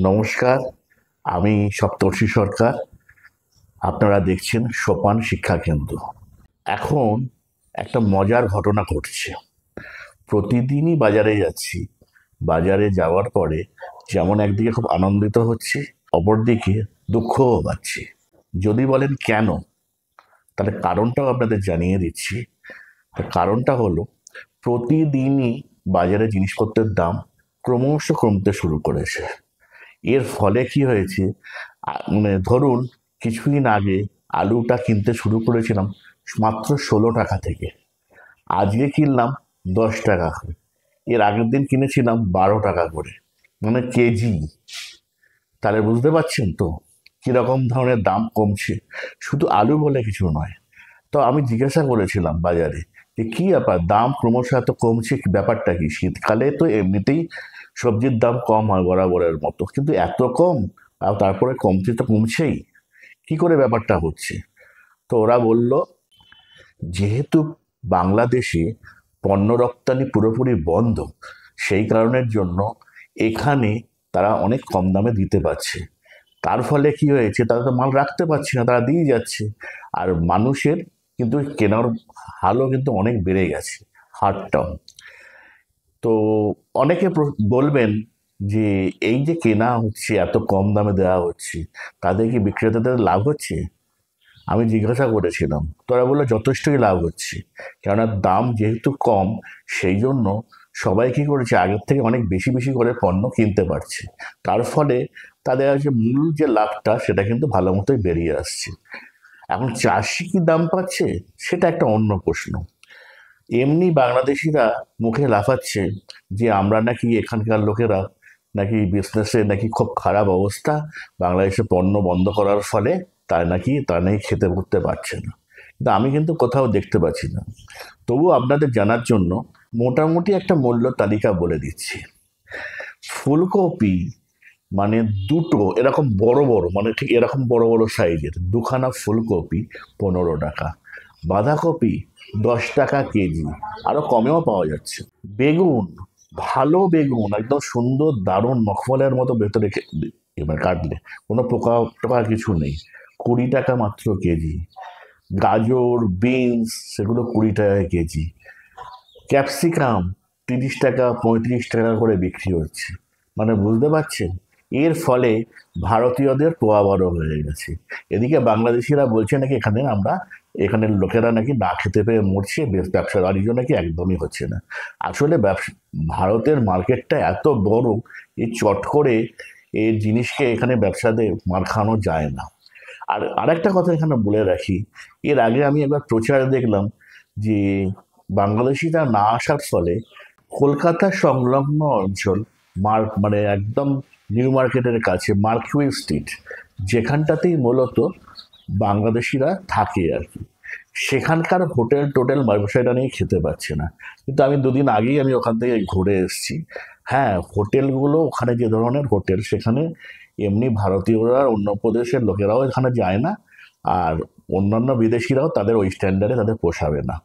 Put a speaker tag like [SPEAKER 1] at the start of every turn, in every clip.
[SPEAKER 1] নমস্কার, আমি সপ্তর্ষি সরকার। আপনারা দেখছেন সোপান শিক্ষা কেন্দ্র। এখন একটা মজার ঘটনা ঘটছে। প্রতিদিনই বাজারে যাচ্ছি। বাজারে যাওয়ার পরে যেমন একদিকে খুব আনন্দিত হচ্ছি, অপরদিকে দুঃখও পাচ্ছি। যদি বলেন কেন, তাহলে কারণটাও আপনাদের জানিয়ে দিচ্ছি। কারণটা হলো, প্রতিদিনই বাজারে জিনিসপত্রের দাম ক্রমশ কমতে শুরু করেছে। এর ফলে কি হয়েছে, ধরুন কিছুদিন আগে আলুটা কিনতে শুরু করেছিলাম মাত্র 16 টাকা থেকে, আজকে কিনলাম 10 টাকা করে। এর আগের দিন কিনেছিলাম 12 টাকা করে, মানে কেজি। তাহলে বুঝতে পারছেন তো কিরকম ধরনের দাম কমছে। শুধু আলু বলে কিছু নয়। তো আমি জিজ্ঞাসা করেছিলাম বাজারে যে কি ব্যাপার, দাম ক্রমশ এত কমছে, কি ব্যাপারটা কি? শীতকালে তো এমনিতেই সবজির দাম কম হয় বরাবরের মতো, কিন্তু এত কম? আর তারপরে কমছে তো কমছেই, কি করে ব্যাপারটা হচ্ছে? তো ওরা বলল, যেহেতু বাংলাদেশে পণ্য রপ্তানি পুরোপুরি বন্ধ, সেই কারণের জন্য এখানে তারা অনেক কম দামে দিতে পারছে। তার ফলে কি হয়েছে, তারা তো মাল রাখতে পারছে না, তারা দিয়ে যাচ্ছে। আর মানুষের কিন্তু কেনার হালও কিন্তু অনেক বেড়ে গেছে, হারটাও। তো অনেকে বলবেন যে এই যে কেনা হচ্ছে, এত কম দামে দেওয়া হচ্ছে, তাদের কি বিক্রেতাদের লাভ হচ্ছে? আমি জিজ্ঞাসা করেছিলাম, তোরা বললো যথেষ্টই লাভ হচ্ছে। কেননা দাম যেহেতু কম, সেই জন্য সবাই কি করেছে, আগের থেকে অনেক বেশি বেশি করে পণ্য কিনতে পারছে। তার ফলে তাদের যে মূল যে লাভটা, সেটা কিন্তু ভালো মতোই বেরিয়ে আসছে। এখন চাষি কি দাম পাচ্ছে, সেটা একটা অন্য প্রশ্ন। এমনি বাংলাদেশিরা মুখে লাফাচ্ছে যে আমরা নাকি, এখানকার লোকেরা নাকি বিজনেসে নাকি খুব খারাপ অবস্থা, বাংলাদেশে পণ্য বন্ধ করার ফলে তারা নাকি খেতে পড়তে পারছে না। কিন্তু আমি কিন্তু কোথাও দেখতে পাচ্ছি না। তবু আপনাদের জানার জন্য মোটামুটি একটা মূল্য তালিকা বলে দিচ্ছি। ফুলকপি, মানে দুটো এরকম বড় বড়, মানে ঠিক এরকম বড় বড় সাইজের দুখানা ফুলকপি 15 টাকা। বাঁধাকপি 10 টাকা কেজি, আরো কমেও পাওয়া যাচ্ছে। বেগুন, ভালো বেগুন, একদম সুন্দর দারুণ মখমলের মতো ভেতরে, এবার কাটলে কোনো পোকা টোকা কিছু নেই, 20 টাকা মাত্র কেজি। গাজর, বিনস, সেগুলো 20 টাকা কেজি। ক্যাপসিকাম 30 টাকা 35 টাকা করে বিক্রি হচ্ছে। মানে বুঝতে পারছেন, এর ফলে ভারতীয়দের পোয়া বড় হয়ে গেছে। এদিকে বাংলাদেশিরা বলছে নাকি এখানের লোকেরা নাকি না খেতে পেয়ে মরছে, ব্যবসা বাণিজ্য নাকি একদমই হচ্ছে না। আসলে ভারতের মার্কেটটা এত বড়, এই চট করে এই জিনিসকে এখানে ব্যবসাতে মার খাওয়ানো যায় না। আর আরেকটা কথা এখানে বলে রাখি, এর আগে আমি একবার প্রচার দেখলাম যে বাংলাদেশিরা না আসার ফলে কলকাতা সংলগ্ন অঞ্চল, মানে একদম নিউ মার্কেটের কাছে মার্কুই স্ট্রিট, যেখানটাতেই মূলত বাংলাদেশিরা থাকে আর কি, সেখানকার হোটেল টোটেল ব্যবসায়ীরা নিয়ে খেতে পাচ্ছে না। কিন্তু আমি দুদিন আগেই আমি ওখান থেকে ঘুরে এসেছি। হ্যাঁ, হোটেলগুলো, ওখানে যে ধরনের হোটেল, সেখানে এমনি ভারতীয়রা, অন্য প্রদেশের লোকেরাও এখানে যায় না, আর অন্যান্য বিদেশিরাও তাদের ওই স্ট্যান্ডার্ডে তাদের পোষাবে না।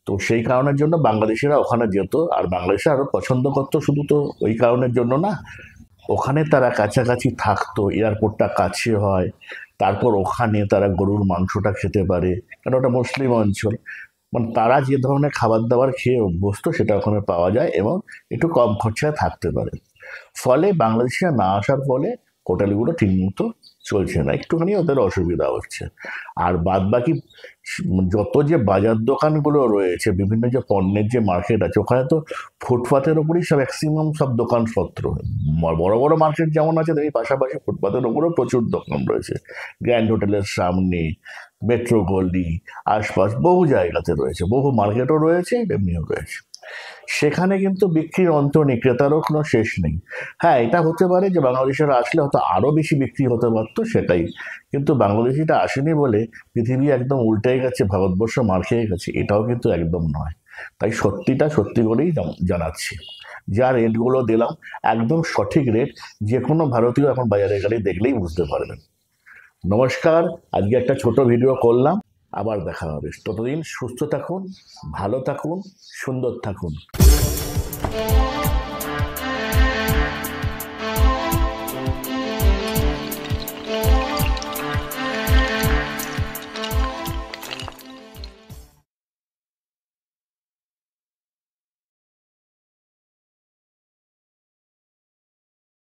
[SPEAKER 1] তো সেই কারণের জন্য বাংলাদেশিরা ওখানে যেত, আর বাংলাদেশে আরও পছন্দ করতো, শুধু তো ওই কারণের জন্য না, ওখানে তারা কাছাকাছি থাকতো, এয়ারপোর্টটা কাছে হয়, তারপর ওখানে তারা গরুর মাংসটা খেতে পারে, কারণ ওটা মুসলিম অঞ্চল। মানে তারা যে ধরনের খাবার দাবার খেয়ে অভ্যস্ত, সেটা ওখানে পাওয়া যায় এবং একটু কম খরচায় থাকতে পারে। ফলে বাংলাদেশিরা না আসার ফলে হোটেলগুলো ঠিকমতো চলছে না, একটুখানি ওদের অসুবিধা হচ্ছে। আর বাদ বাকি যত যে বাজার দোকানগুলো রয়েছে, বিভিন্ন যে পণ্যের যে মার্কেট আছে, ওখানে তো ফুটপাতের ওপরই সব ম্যাক্সিমাম সব দোকানপত্র। বড় বড় মার্কেট যেমন আছে, এই পাশাপাশি ফুটপাতের ওপরও প্রচুর দোকান রয়েছে। গ্র্যান্ড হোটেলের সামনে, মেট্রো গলি, আশপাশ বহু জায়গাতে রয়েছে, বহু মার্কেটও রয়েছে, এমনিও রয়েছে। সেখানে কিন্তু বিক্রির অন্ত নেই, ক্রেতারও কোনো শেষ নেই। হ্যাঁ, এটা হতে পারে যে বাংলাদেশিরা আসলে হয়তো আরও বেশি বিক্রি হতে পারতো, সেটাই। কিন্তু বাংলাদেশিটা আসেনি বলে পৃথিবী একদম উল্টে গেছে, ভারতবর্ষ মার খেয়ে গেছে, এটাও কিন্তু একদম নয়। তাই সত্যিটা সত্যি করেই জানাচ্ছি। যা রেটগুলো দিলাম, একদম সঠিক রেট, যে কোনো ভারতীয় এখন বাজারে গেলে দেখলেই বুঝতে পারবেন। নমস্কার, আজকে একটা ছোট ভিডিও করলাম, আবার দেখা হবে। ততদিন সুস্থ থাকুন, ভালো থাকুন, সুন্দর থাকুন।